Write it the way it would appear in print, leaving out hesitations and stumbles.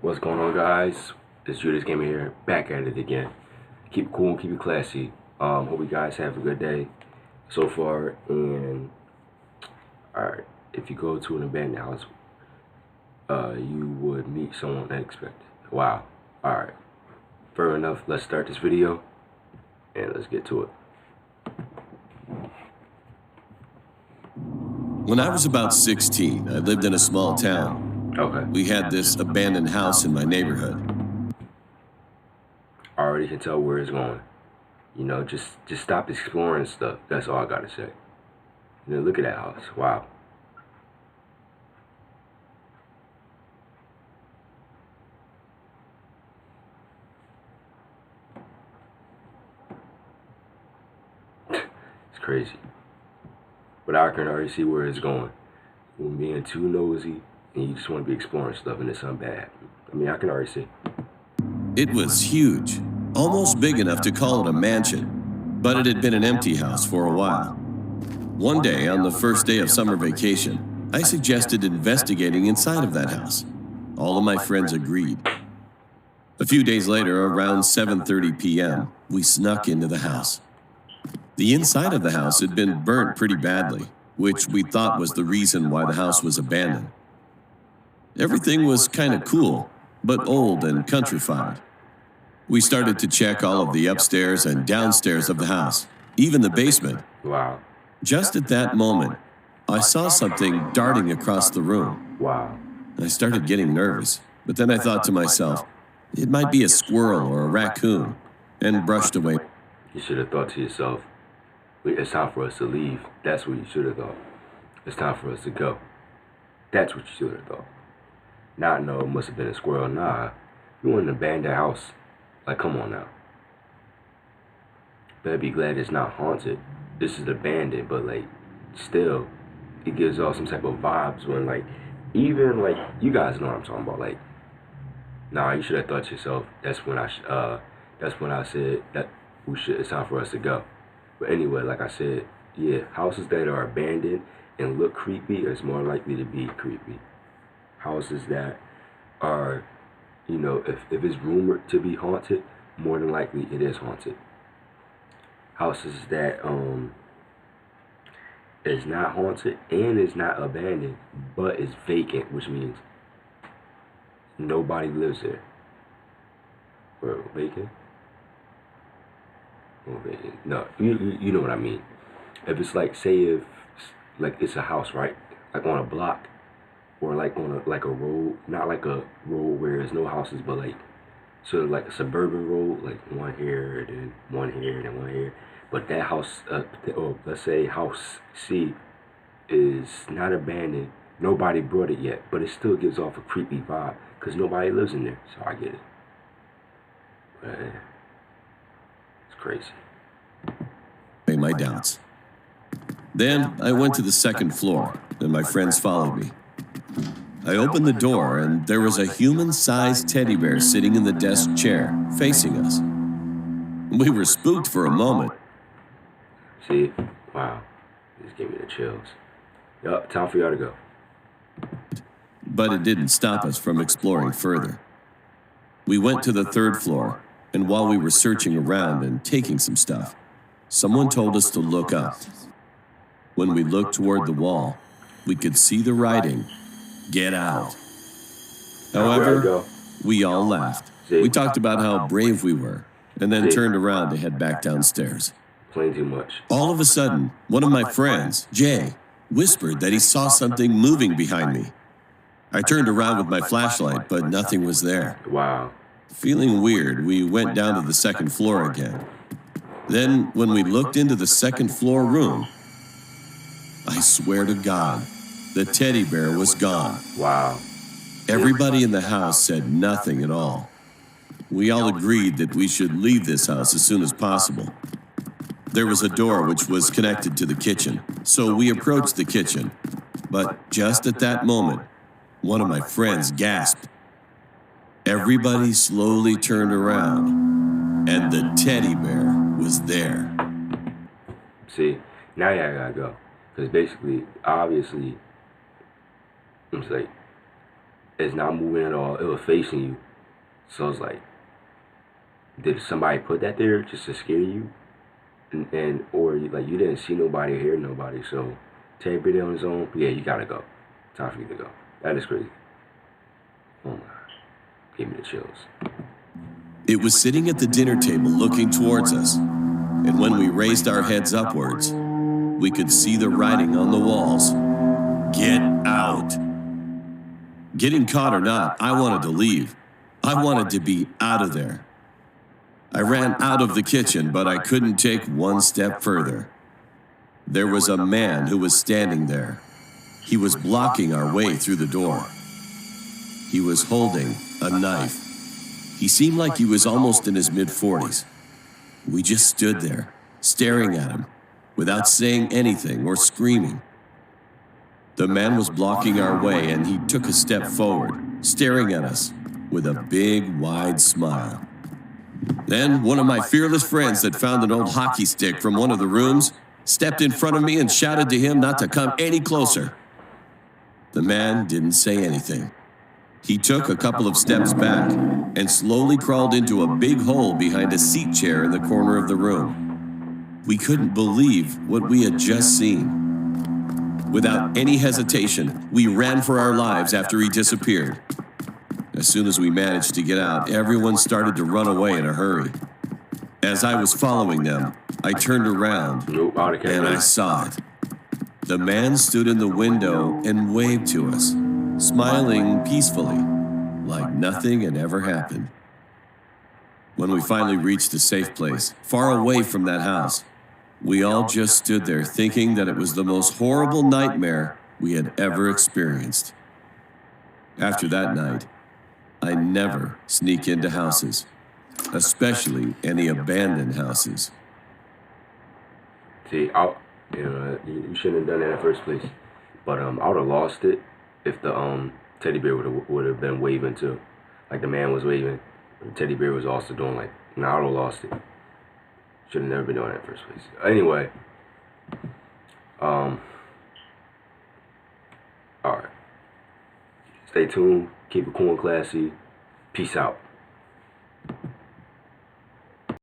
What's going on, guys? It's Judas Gamer here, back at it again. Keep it cool and keep it classy. Hope you guys have a good day so far. And alright, if you go to an abandoned house, you would meet someone unexpected. Wow. Alright. Fair enough. Let's start this video and let's get to it. When I was about 16, I lived in a small town. Okay. We had this abandoned house in my neighborhood. I already can tell where it's going. You know, just stop exploring stuff. That's all I gotta say. You know, look at that house. Wow. It's crazy. But I can already see where it's going. When being too nosy and you just want to be exploring stuff and it's something bad. I mean, I can already see. It was huge, almost big enough to call it a mansion, but it had been an empty house for a while. One day, on the first day of summer vacation, I suggested investigating inside of that house. All of my friends agreed. A few days later, around 7:30 p.m., we snuck into the house. The inside of the house had been burnt pretty badly, which we thought was the reason why the house was abandoned. Everything was kind of cool, but old and countrified. We started to check all of the upstairs and downstairs of the house, even the basement. Wow. Just at that moment, I saw something darting across the room. Wow. I started getting nervous, but then I thought to myself, it might be a squirrel or a raccoon, and brushed away. You should have thought to yourself, it's time for us to leave. That's what you should have thought. It's time for us to go. That's what you should have thought. Not know it must have been a squirrel. Nah, you want an abandoned house. Like, come on now. Better be glad it's not haunted. This is abandoned, but like, still, it gives off some type of vibes when like, even like, you guys know what I'm talking about. Like, nah, you should have thought to yourself, that's when I said that it's time for us to go. But anyway, like I said, yeah, houses that are abandoned and look creepy is more likely to be creepy. Houses that are, you know, if it's rumored to be haunted, more than likely it is haunted. Houses that is not haunted and is not abandoned, but is vacant, which means nobody lives there. Or vacant? Or vacant? No, you know what I mean. If it's like, say if like it's a house, right? Like on a block, or like on a road, not like a road where there's no houses, but like sort of like a suburban road, like one here, then one here, then one here. But that house, or let's say house C, is not abandoned. Nobody brought it yet, but it still gives off a creepy vibe because nobody lives in there. So I get it. But it's crazy. My doubts. Then I went to the second floor, and my friends followed me. I opened the door, and there was a human-sized teddy bear sitting in the desk chair, facing us. We were spooked for a moment. See? Wow. This gave me the chills. Yup, time for y'all to go. But it didn't stop us from exploring further. We went to the third floor, and while we were searching around and taking some stuff, someone told us to look up. When we looked toward the wall, we could see the writing, "Get out." However, we all laughed. We talked about how brave we were, and then turned around to head back downstairs. Playing too much. All of a sudden, one of my friends, Jay, whispered that he saw something moving behind me. I turned around with my flashlight, but nothing was there. Wow. Feeling weird, we went down to the second floor again. Then, when we looked into the second floor room, I swear to God, the teddy bear was gone. Wow. Everybody in the house said nothing at all. We all agreed that we should leave this house as soon as possible. There was a door which was connected to the kitchen, so we approached the kitchen. But just at that moment, one of my friends gasped. Everybody slowly turned around, and the teddy bear was there. See, now y'all gotta go. Because basically, obviously, it's like, It's not moving at all. It was facing you. So it's like, did somebody put that there just to scare you? And or like you didn't see nobody or hear nobody. So Teddy Bear on his own. Yeah, you gotta go. Time for you to go. That is crazy. Oh my. Gave me the chills. It was sitting at the dinner table looking towards us, and when we raised our heads upwards, we could see the writing on the walls. Get out. Getting caught or not, I wanted to leave. I wanted to be out of there. I ran out of the kitchen, but I couldn't take one step further. There was a man who was standing there. He was blocking our way through the door. He was holding a knife. He seemed like he was almost in his mid-40s. We just stood there, staring at him, without saying anything or screaming. The man was blocking our way, and he took a step forward, staring at us with a big, wide smile. Then one of my fearless friends that found an old hockey stick from one of the rooms stepped in front of me and shouted to him not to come any closer. The man didn't say anything. He took a couple of steps back and slowly crawled into a big hole behind a seat chair in the corner of the room. We couldn't believe what we had just seen. Without any hesitation, we ran for our lives after he disappeared. As soon as we managed to get out, everyone started to run away in a hurry. As I was following them, I turned around and I saw it. The man stood in the window and waved to us, smiling peacefully, like nothing had ever happened. When we finally reached a safe place, far away from that house, we all just stood there thinking that it was the most horrible nightmare we had ever experienced. After that night, I never sneak into houses, especially any abandoned houses. See, you shouldn't have done that in the first place. But I would have lost it if the teddy bear would have been waving too, like the man was waving. The teddy bear was also doing like. I would have lost it. Should have never been doing that in the first place. Anyway, all right. Stay tuned. Keep it cool and classy. Peace out.